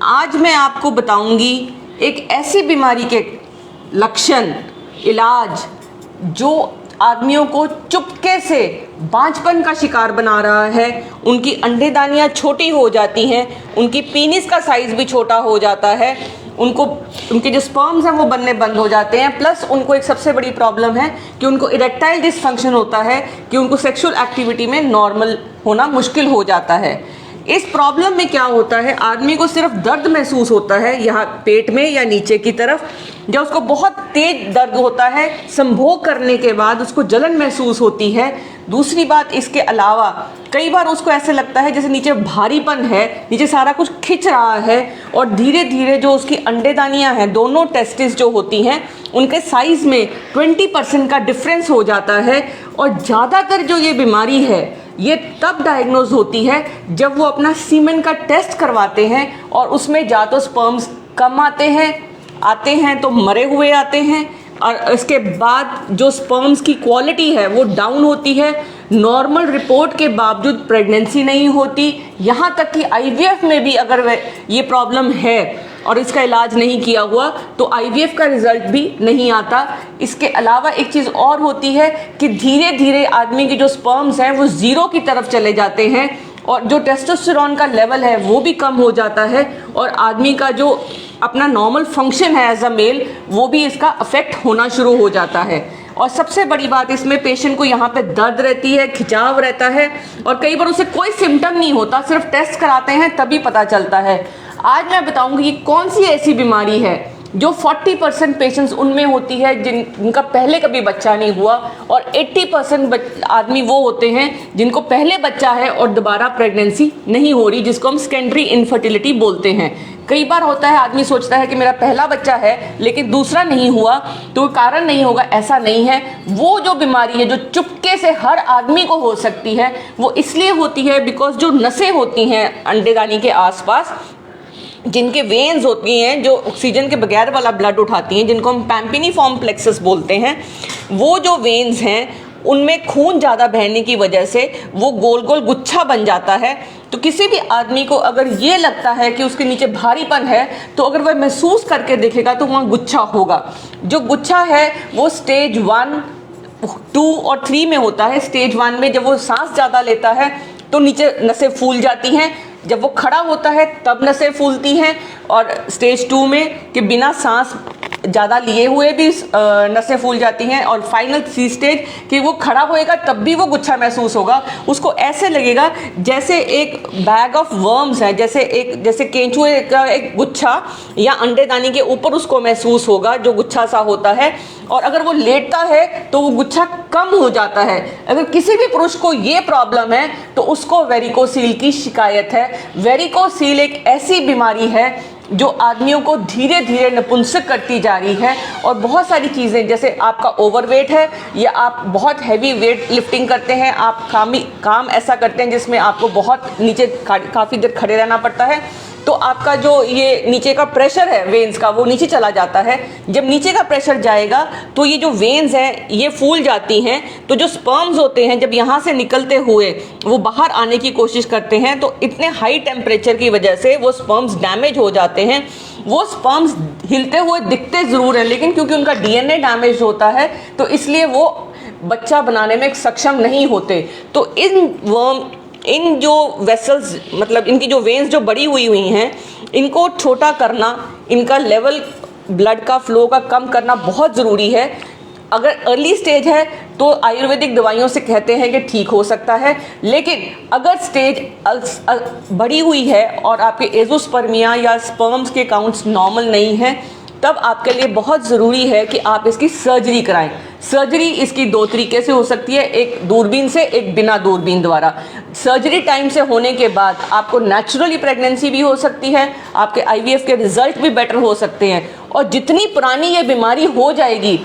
आज मैं आपको बताऊंगी एक ऐसी बीमारी के लक्षण, इलाज जो आदमियों को चुपके से बांझपन का शिकार बना रहा है। उनकी अंडेदानियाँ छोटी हो जाती हैं, उनकी पीनिस का साइज़ भी छोटा हो जाता है, उनके जो स्पर्म्स हैं वो बनने बंद हो जाते हैं। प्लस उनको एक सबसे बड़ी प्रॉब्लम है कि उनको इरेक्टाइल डिसफंक्शन होता है कि उनको सेक्सुअल एक्टिविटी में नॉर्मल होना मुश्किल हो जाता है। इस प्रॉब्लम में क्या होता है, आदमी को सिर्फ दर्द महसूस होता है यहाँ पेट में या नीचे की तरफ, जब उसको बहुत तेज दर्द होता है। संभोग करने के बाद उसको जलन महसूस होती है। दूसरी बात, इसके अलावा कई बार उसको ऐसे लगता है जैसे नीचे भारीपन है, नीचे सारा कुछ खिंच रहा है, और धीरे धीरे जो उसकी अंडेदानियाँ हैं, दोनों टेस्टिस जो होती हैं, उनके साइज़ में 20% का डिफरेंस हो जाता है। और ज़्यादातर जो ये बीमारी है ये तब डायग्नोज होती है जब वो अपना सीमेन का टेस्ट करवाते हैं और उसमें या तो स्पर्म्स कम आते हैं तो मरे हुए आते हैं, और इसके बाद जो स्पर्म्स की क्वालिटी है वो डाउन होती है। नॉर्मल रिपोर्ट के बावजूद प्रेगनेंसी नहीं होती। यहाँ तक कि आईवीएफ में भी अगर ये प्रॉब्लम है और इसका इलाज नहीं किया हुआ तो आईवीएफ का रिजल्ट भी नहीं आता। इसके अलावा एक चीज़ और होती है कि धीरे धीरे आदमी की जो स्पर्म्स हैं वो ज़ीरो की तरफ चले जाते हैं, और जो टेस्टोस्टेरोन का लेवल है वो भी कम हो जाता है, और आदमी का जो अपना नॉर्मल फंक्शन है एज अ मेल वो भी इसका अफेक्ट होना शुरू हो जाता है। और सबसे बड़ी बात, इसमें पेशेंट को यहाँ पे दर्द रहती है, खिंचाव रहता है, और कई बार उसे कोई सिम्टम नहीं होता, सिर्फ टेस्ट कराते हैं तभी पता चलता है। आज मैं बताऊंगी कि कौन सी ऐसी बीमारी है जो 40% पेशेंट्स उनमें होती है जिनका पहले कभी बच्चा नहीं हुआ, और 80% आदमी वो होते हैं जिनको पहले बच्चा है और दोबारा प्रेगनेंसी नहीं हो रही, जिसको हम सेकेंडरी इनफर्टिलिटी बोलते हैं। कई बार होता है आदमी सोचता है कि मेरा पहला बच्चा है लेकिन दूसरा नहीं हुआ तो कारण नहीं होगा, ऐसा नहीं है। वो जो बीमारी है जो चुपके से हर आदमी को हो सकती है, वो इसलिए होती है बिकॉज जो नसें होती हैं अंडेदानी के आसपास, जिनके वेन्स होती हैं जो ऑक्सीजन के बगैर वाला ब्लड उठाती हैं, जिनको हम पैम्पिनीफॉर्म प्लेक्सस बोलते हैं, वो जो वेन्स हैं उनमें खून ज़्यादा बहने की वजह से वो गोल गोल गुच्छा बन जाता है। तो किसी भी आदमी को अगर ये लगता है कि उसके नीचे भारीपन है तो अगर वह महसूस करके देखेगा तो वहाँ गुच्छा होगा। जो गुच्छा है वो स्टेज 1, 2 और 3 में होता है। स्टेज 1 में जब वो सांस ज़्यादा लेता है तो नीचे नसें फूल जाती हैं, जब वो खड़ा होता है तब नसें फूलती हैं, और स्टेज 2 में कि बिना सांस ज़्यादा लिए हुए भी नसें फूल जाती हैं, और फाइनल 3 स्टेज कि वो खड़ा होएगा तब भी वो गुच्छा महसूस होगा। उसको ऐसे लगेगा जैसे एक बैग ऑफ वर्म्स है, जैसे केंचुए का एक गुच्छा या अंडेदानी के ऊपर उसको महसूस होगा जो गुच्छा सा होता है। और अगर वो लेटता है तो वो गुच्छा कम हो जाता है। अगर किसी भी पुरुष को ये प्रॉब्लम है तो उसको वेरिकोसील की शिकायत है। वेरिकोसील एक ऐसी बीमारी है जो आदमियों को धीरे धीरे नपुंसक करती जा रही है, और बहुत सारी चीज़ें, जैसे आपका ओवरवेट है या आप बहुत हैवी वेट लिफ्टिंग करते हैं, आप काम ऐसा करते हैं जिसमें आपको बहुत नीचे काफ़ी देर खड़े रहना पड़ता है, तो आपका जो ये नीचे का प्रेशर है वेन्स का वो नीचे चला जाता है। जब नीचे का प्रेशर जाएगा तो ये जो वेन्स हैं ये फूल जाती हैं, तो जो स्पर्म्स होते हैं जब यहाँ से निकलते हुए वो बाहर आने की कोशिश करते हैं तो इतने हाई टेम्परेचर की वजह से वो स्पर्म्स डैमेज हो जाते हैं। वो स्पर्म्स हिलते हुए दिखते ज़रूर हैं, लेकिन क्योंकि उनका डीएनए डैमेज होता है तो इसलिए वो बच्चा बनाने में सक्षम नहीं होते। तो इन जो वेसल्स, मतलब इनकी जो वेन्स जो बड़ी हुई हैं, इनको छोटा करना, इनका लेवल ब्लड का फ्लो का कम करना बहुत ज़रूरी है। अगर अर्ली स्टेज है तो आयुर्वेदिक दवाइयों से कहते हैं कि ठीक हो सकता है, लेकिन अगर स्टेज बड़ी हुई है और आपके एजोस्पर्मिया या स्पर्म्स के काउंट्स नॉर्मल नहीं हैं, तब आपके लिए बहुत ज़रूरी है कि आप इसकी सर्जरी कराएं। सर्जरी इसकी 2 तरीके से हो सकती है, एक दूरबीन से, एक बिना दूरबीन द्वारा। सर्जरी टाइम से होने के बाद आपको नेचुरली प्रेगनेंसी भी हो सकती है, आपके आईवीएफ के रिजल्ट भी बेटर हो सकते हैं। और जितनी पुरानी ये बीमारी हो जाएगी,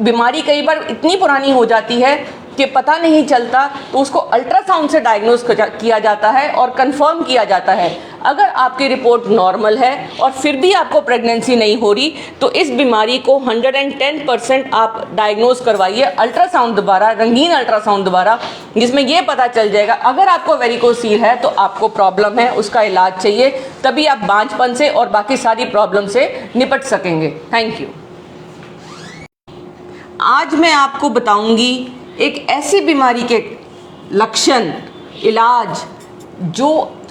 बीमारी कई बार इतनी पुरानी हो जाती है कि पता नहीं चलता, तो उसको अल्ट्रासाउंड से डायग्नोज किया जाता है और कंफर्म किया जाता है। अगर आपकी रिपोर्ट नॉर्मल है और फिर भी आपको प्रेगनेंसी नहीं हो रही तो इस बीमारी को 110% आप डायग्नोज करवाइए अल्ट्रासाउंड दोबारा, रंगीन अल्ट्रासाउंड दोबारा, जिसमें यह पता चल जाएगा अगर आपको वेरिकोसील है तो आपको प्रॉब्लम है, उसका इलाज चाहिए, तभी आप बांझपन से और बाकी सारी प्रॉब्लम से निपट सकेंगे। Thank you. आज मैं आपको बताऊंगी एक ऐसी बीमारी के लक्षण, इलाज जो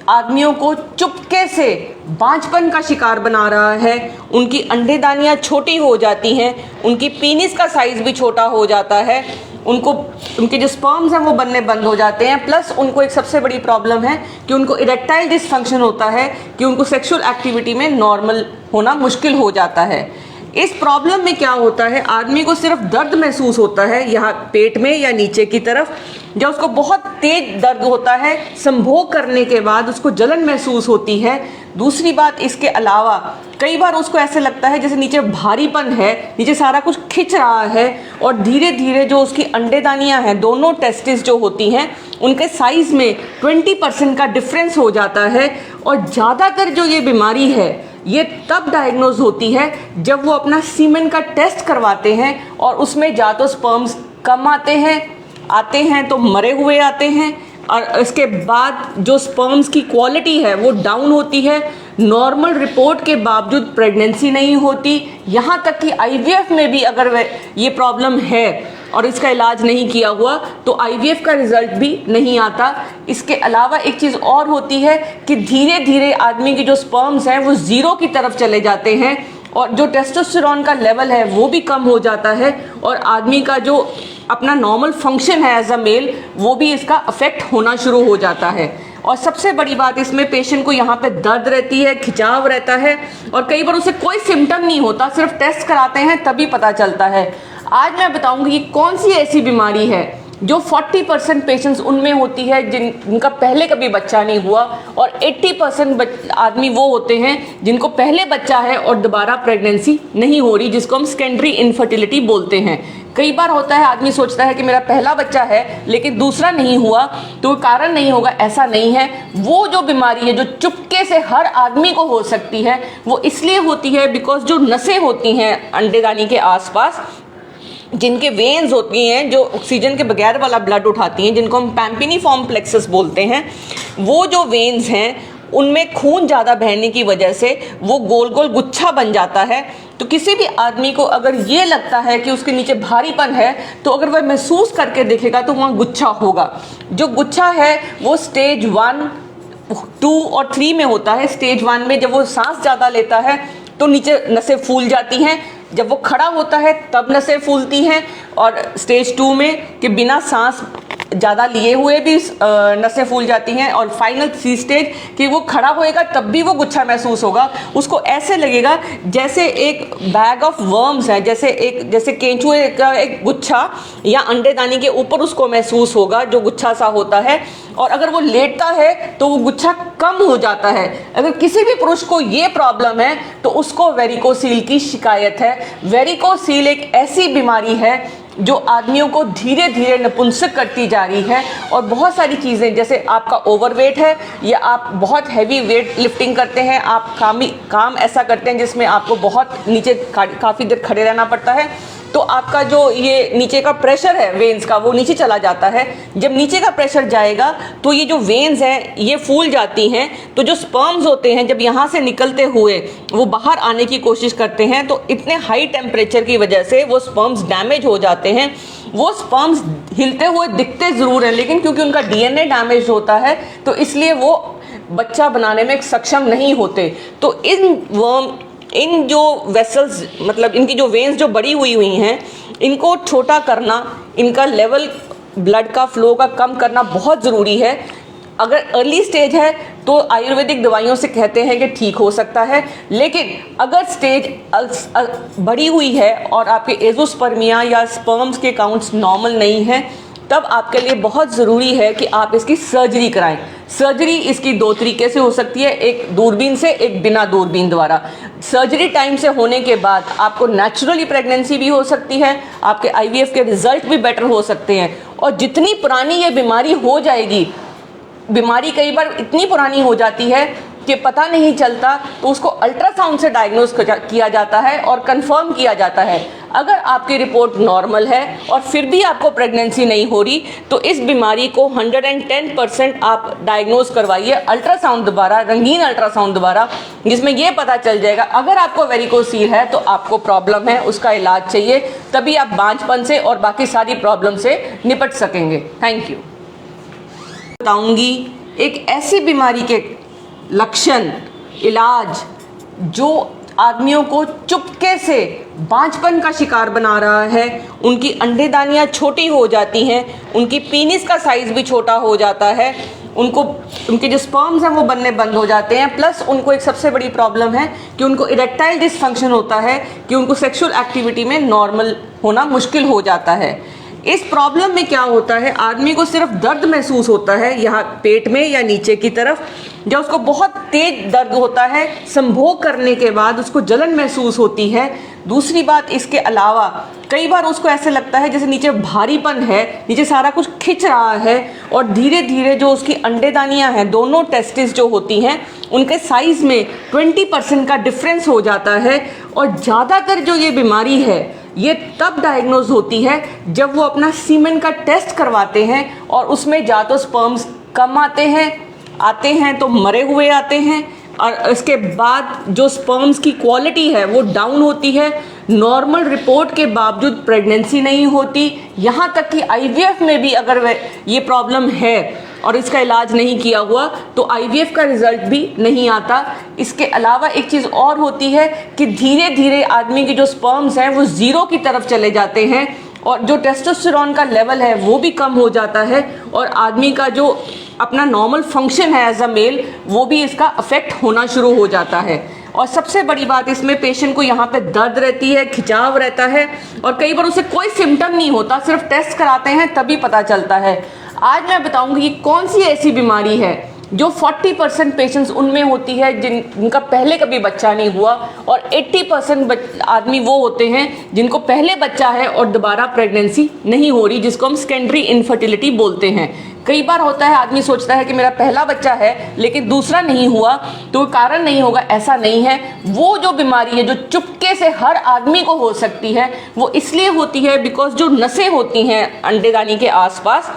आदमियों को चुपके से बांझपन का शिकार बना रहा है। उनकी अंडेदानियां छोटी हो जाती हैं, उनकी पीनिस का साइज भी छोटा हो जाता है, उनके जो स्पर्म्स हैं वो बनने बंद हो जाते हैं, प्लस उनको एक सबसे बड़ी प्रॉब्लम है कि उनको इरेक्टाइल डिसफंक्शन होता है कि उनको सेक्सुअल एक्टिविटी में नॉर्मल होना मुश्किल हो जाता है। इस प्रॉब्लम में क्या होता है, आदमी को सिर्फ दर्द महसूस होता है यहाँ पेट में या नीचे की तरफ, जब उसको बहुत तेज दर्द होता है, संभोग करने के बाद उसको जलन महसूस होती है। दूसरी बात, इसके अलावा कई बार उसको ऐसे लगता है जैसे नीचे भारीपन है, नीचे सारा कुछ खिंच रहा है, और धीरे धीरे जो उसकी अंडेदानियां हैं, दोनों टेस्टिस जो होती हैं, उनके साइज़ में 20% का डिफरेंस हो जाता है। और ज़्यादातर जो ये बीमारी है ये तब डायग्नोज होती है जब वो अपना सीमेन का टेस्ट करवाते हैं और उसमें या तो स्पर्म्स कम आते हैं तो मरे हुए आते हैं, और इसके बाद जो स्पर्म्स की क्वालिटी है वो डाउन होती है। नॉर्मल रिपोर्ट के बावजूद प्रेगनेंसी नहीं होती, यहाँ तक कि आईवीएफ में भी अगर ये प्रॉब्लम है और इसका इलाज नहीं किया हुआ तो आईवीएफ का रिजल्ट भी नहीं आता। इसके अलावा एक चीज़ और होती है कि धीरे धीरे आदमी की जो स्पर्म्स हैं वो ज़ीरो की तरफ चले जाते हैं और जो टेस्टोस्टेरोन का लेवल है वो भी कम हो जाता है, और आदमी का जो अपना नॉर्मल फंक्शन है एज अ मेल वो भी इसका अफेक्ट होना शुरू हो जाता है। और सबसे बड़ी बात, इसमें पेशेंट को यहाँ पे दर्द रहती है, खिंचाव रहता है, और कई बार उसे कोई सिम्टम नहीं होता, सिर्फ टेस्ट कराते हैं तभी पता चलता है। आज मैं बताऊंगी कि कौन सी ऐसी बीमारी है जो 40% पेशेंट्स उनमें होती है जिनका पहले कभी बच्चा नहीं हुआ, और 80% आदमी वो होते हैं जिनको पहले बच्चा है और दोबारा प्रेगनेंसी नहीं हो रही, जिसको हम सेकेंडरी इनफर्टिलिटी बोलते हैं। कई बार होता है आदमी सोचता है कि मेरा पहला बच्चा है लेकिन दूसरा नहीं हुआ तो कारण नहीं होगा, ऐसा नहीं है। वो जो बीमारी है जो चुपके से हर आदमी को हो सकती है वो इसलिए होती है बिकॉज जो नसें होती हैं अंडेदानी के आसपास, जिनके वेन्स होती हैं जो ऑक्सीजन के बगैर वाला ब्लड उठाती हैं, जिनको हम पैम्पिनीफॉर्म प्लेक्सस बोलते हैं, वो जो वेन्स हैं उनमें खून ज़्यादा बहने की वजह से वो गोल गोल गुच्छा बन जाता है। तो किसी भी आदमी को अगर ये लगता है कि उसके नीचे भारीपन है तो अगर वह महसूस करके देखेगा तो वहाँ गुच्छा होगा। जो गुच्छा है वो स्टेज 1, 2 और 3 में होता है। स्टेज 1 में जब वो सांस ज़्यादा लेता है तो नीचे नसें फूल जाती हैं, जब वो खड़ा होता है तब नसें फूलती हैं, और स्टेज 2 में कि बिना सांस ज़्यादा लिए हुए भी नसें फूल जाती हैं, और फाइनल 3 स्टेज कि वो खड़ा होएगा तब भी वो गुच्छा महसूस होगा। उसको ऐसे लगेगा जैसे एक बैग ऑफ वर्म्स है, जैसे केंचुए का एक गुच्छा या अंडेदानी के ऊपर उसको महसूस होगा जो गुच्छा सा होता है, और अगर वो लेटता है तो वो गुच्छा कम हो जाता है। अगर किसी भी पुरुष को ये प्रॉब्लम है तो उसको वेरिकोसील की शिकायत है। वेरिकोसील एक ऐसी बीमारी है जो आदमियों को धीरे धीरे नपुंसक करती जा रही है, और बहुत सारी चीज़ें, जैसे आपका ओवरवेट है या आप बहुत हैवी वेट लिफ्टिंग करते हैं, आप काम ऐसा करते हैं जिसमें आपको बहुत नीचे काफ़ी देर खड़े रहना पड़ता है, तो आपका जो ये नीचे का प्रेशर है वेन्स का वो नीचे चला जाता है। जब नीचे का प्रेशर जाएगा तो ये जो वेन्स हैं ये फूल जाती हैं, तो जो स्पर्म्स होते हैं जब यहाँ से निकलते हुए वो बाहर आने की कोशिश करते हैं तो इतने हाई टेम्परेचर की वजह से वो स्पर्म्स डैमेज हो जाते हैं। वो स्पर्म्स हिलते हुए दिखते ज़रूर हैं लेकिन क्योंकि उनका डीएनए डैमेज होता है तो इसलिए वो बच्चा बनाने में सक्षम नहीं होते। तो इन जो वेसल्स, मतलब इनकी जो वेन्स जो बड़ी हुई हैं, इनको छोटा करना, इनका लेवल ब्लड का फ्लो का कम करना बहुत ज़रूरी है। अगर अर्ली स्टेज है तो आयुर्वेदिक दवाइयों से कहते हैं कि ठीक हो सकता है, लेकिन अगर स्टेज बढ़ी हुई है और आपके एजोस्पर्मिया या स्पर्म्स के काउंट्स नॉर्मल नहीं हैं, तब आपके लिए बहुत ज़रूरी है कि आप इसकी सर्जरी कराएं। सर्जरी इसकी 2 तरीके से हो सकती है, एक दूरबीन से, एक बिना दूरबीन द्वारा। सर्जरी टाइम से होने के बाद आपको नेचुरली प्रेगनेंसी भी हो सकती है, आपके आईवीएफ के रिजल्ट भी बेटर हो सकते हैं। और जितनी पुरानी ये बीमारी हो जाएगी, बीमारी कई बार इतनी पुरानी हो जाती है कि पता नहीं चलता तो उसको अल्ट्रासाउंड से डायग्नोज किया जाता है और कंफर्म किया जाता है। अगर आपकी रिपोर्ट नॉर्मल है और फिर भी आपको प्रेगनेंसी नहीं हो रही तो इस बीमारी को 110% आप डायग्नोज करवाइए अल्ट्रासाउंड दोबारा, रंगीन अल्ट्रासाउंड दोबारा, जिसमें यह पता चल जाएगा अगर आपको वेरिकोसील है तो आपको प्रॉब्लम है, उसका इलाज चाहिए, तभी आप बांझपन से और बाकी सारी प्रॉब्लम से निपट सकेंगे। Thank you. बताऊंगी एक ऐसी बीमारी के लक्षण, इलाज जो आदमियों को चुपके से बांझपन का शिकार बना रहा है। उनकी अंडेदानियाँ छोटी हो जाती हैं, उनकी पीनिस का साइज़ भी छोटा हो जाता है, उनके जो स्पर्म्स हैं वो बनने बंद हो जाते हैं। प्लस उनको एक सबसे बड़ी प्रॉब्लम है कि उनको इरेक्टाइल डिसफंक्शन होता है कि उनको सेक्सुअल एक्टिविटी में नॉर्मल होना मुश्किल हो जाता है। इस प्रॉब्लम में क्या होता है, आदमी को सिर्फ दर्द महसूस होता है यहाँ पेट में या नीचे की तरफ, जब उसको बहुत तेज दर्द होता है, संभोग करने के बाद उसको जलन महसूस होती है। दूसरी बात, इसके अलावा कई बार उसको ऐसे लगता है जैसे नीचे भारीपन है, नीचे सारा कुछ खिंच रहा है और धीरे धीरे जो उसकी अंडेदानियाँ हैं, दोनों टेस्टिस जो होती हैं, उनके साइज़ में 20% का डिफरेंस हो जाता है। और ज़्यादातर जो ये बीमारी है ये तब डायग्नोज होती है जब वो अपना सीमेन का टेस्ट करवाते हैं और उसमें या तो स्पर्म्स कम आते हैं तो मरे हुए आते हैं, और इसके बाद जो स्पर्म्स की क्वालिटी है वो डाउन होती है। नॉर्मल रिपोर्ट के बावजूद प्रेगनेंसी नहीं होती, यहाँ तक कि आईवीएफ में भी अगर ये प्रॉब्लम है और इसका इलाज नहीं किया हुआ तो आईवीएफ का रिजल्ट भी नहीं आता। इसके अलावा एक चीज़ और होती है कि धीरे धीरे आदमी के जो स्पर्म्स हैं वो ज़ीरो की तरफ चले जाते हैं और जो टेस्टोस्टेरोन का लेवल है वो भी कम हो जाता है और आदमी का जो अपना नॉर्मल फंक्शन है एज अ मेल वो भी इसका अफेक्ट होना शुरू हो जाता है। और सबसे बड़ी बात, इसमें पेशेंट को यहाँ पे दर्द रहती है, खिंचाव रहता है और कई बार उसे कोई सिम्टम नहीं होता, सिर्फ टेस्ट कराते हैं तभी पता चलता है। आज मैं बताऊंगी कि कौन सी ऐसी बीमारी है जो 40% पेशेंट्स उनमें होती है जिनका पहले कभी बच्चा नहीं हुआ, और 80% आदमी वो होते हैं जिनको पहले बच्चा है और दोबारा प्रेगनेंसी नहीं हो रही, जिसको हम सेकेंडरी इनफर्टिलिटी बोलते हैं। कई बार होता है आदमी सोचता है कि मेरा पहला बच्चा है लेकिन दूसरा नहीं हुआ तो कारण नहीं होगा, ऐसा नहीं है। वो जो बीमारी है जो चुपके से हर आदमी को हो सकती है वो इसलिए होती है बिकॉज जो नसें होती हैं अंडेदानी के आसपास,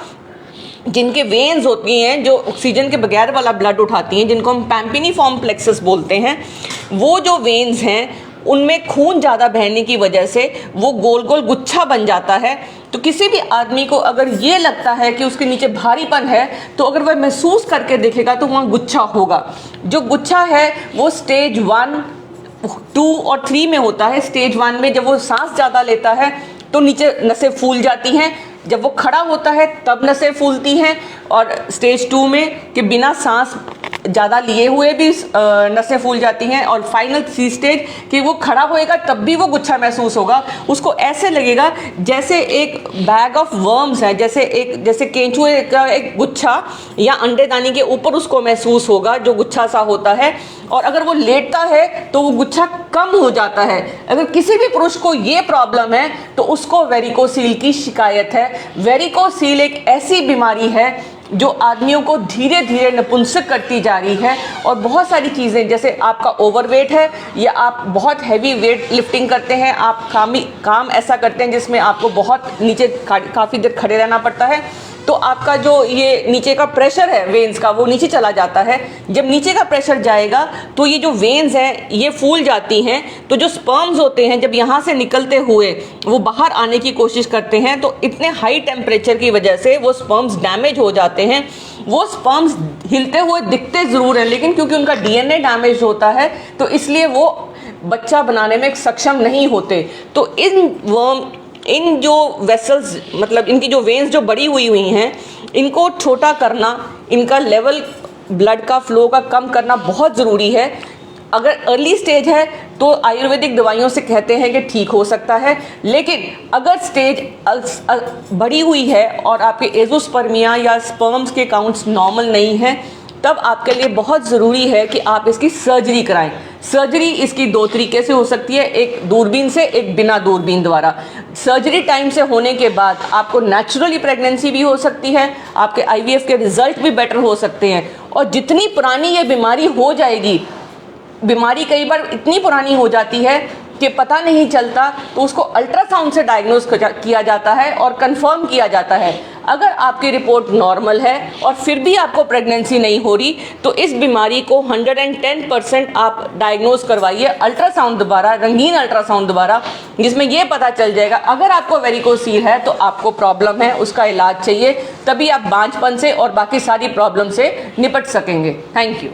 जिनके वेन्स होती हैं जो ऑक्सीजन के बगैर वाला ब्लड उठाती हैं, जिनको हम पैम्पिनीफॉर्म प्लेक्सस बोलते हैं, वो जो वेन्स हैं उनमें खून ज़्यादा बहने की वजह से वो गोल गोल गुच्छा बन जाता है। तो किसी भी आदमी को अगर ये लगता है कि उसके नीचे भारीपन है तो अगर वह महसूस करके देखेगा तो वहाँ गुच्छा होगा। जो गुच्छा है वो स्टेज 1, 2 और 3 में होता है। स्टेज 1 में जब वो सांस ज़्यादा लेता है तो नीचे नसें फूल जाती हैं, जब वो खड़ा होता है तब नसें फूलती हैं, और स्टेज 2 में कि बिना सांस ज़्यादा लिए हुए भी नसें फूल जाती हैं, और फाइनल 3 स्टेज कि वो खड़ा होएगा तब भी वो गुच्छा महसूस होगा। उसको ऐसे लगेगा जैसे एक बैग ऑफ वर्म्स है, जैसे केंचुए का एक गुच्छा या अंडेदानी के ऊपर उसको महसूस होगा जो गुच्छा सा होता है, और अगर वो लेटता है तो वो गुच्छा कम हो जाता है। अगर किसी भी पुरुष को ये प्रॉब्लम है तो उसको वेरिकोसील की शिकायत है। वेरिकोसील एक ऐसी बीमारी है जो आदमियों को धीरे धीरे नपुंसक करती जा रही है, और बहुत सारी चीज़ें, जैसे आपका ओवरवेट है या आप बहुत हैवी वेट लिफ्टिंग करते हैं, आप काम ऐसा करते हैं जिसमें आपको बहुत नीचे काफ़ी देर खड़े रहना पड़ता है, तो आपका जो ये नीचे का प्रेशर है वेन्स का वो नीचे चला जाता है। जब नीचे का प्रेशर जाएगा तो ये जो वेन्स हैं ये फूल जाती हैं, तो जो स्पर्म्स होते हैं जब यहाँ से निकलते हुए वो बाहर आने की कोशिश करते हैं तो इतने हाई टेम्परेचर की वजह से वो स्पर्म्स डैमेज हो जाते हैं। वो स्पर्म्स हिलते हुए दिखते ज़रूर हैं लेकिन क्योंकि उनका डीएनए डैमेज होता है तो इसलिए वो बच्चा बनाने में सक्षम नहीं होते। तो इन जो वेसल्स, मतलब इनकी जो वेन्स जो बड़ी हुई हैं, इनको छोटा करना, इनका लेवल ब्लड का फ्लो का कम करना बहुत ज़रूरी है। अगर अर्ली स्टेज है तो आयुर्वेदिक दवाइयों से कहते हैं कि ठीक हो सकता है, लेकिन अगर स्टेज बढ़ी हुई है और आपके एजोस्पर्मिया या स्पर्म्स के काउंट्स नॉर्मल नहीं हैं, तब आपके लिए बहुत ज़रूरी है कि आप इसकी सर्जरी कराएं। सर्जरी इसकी 2 तरीके से हो सकती है, एक दूरबीन से, एक बिना दूरबीन द्वारा। सर्जरी टाइम से होने के बाद आपको नेचुरली प्रेगनेंसी भी हो सकती है, आपके आईवीएफ के रिजल्ट भी बेटर हो सकते हैं, और जितनी पुरानी ये बीमारी हो जाएगी, बीमारी कई बार इतनी पुरानी हो जाती है कि पता नहीं चलता, तो उसको अल्ट्रासाउंड से डायग्नोज किया जाता है और कंफर्म किया जाता है। अगर आपकी रिपोर्ट नॉर्मल है और फिर भी आपको प्रेगनेंसी नहीं हो रही, तो इस बीमारी को 110% आप डायग्नोज करवाइए अल्ट्रासाउंड दोबारा, रंगीन अल्ट्रासाउंड दोबारा, जिसमें ये पता चल जाएगा अगर आपको वेरिकोसील है तो आपको प्रॉब्लम है, उसका इलाज चाहिए, तभी आप बांझपन से और बाकी सारी प्रॉब्लम से निपट सकेंगे। Thank you.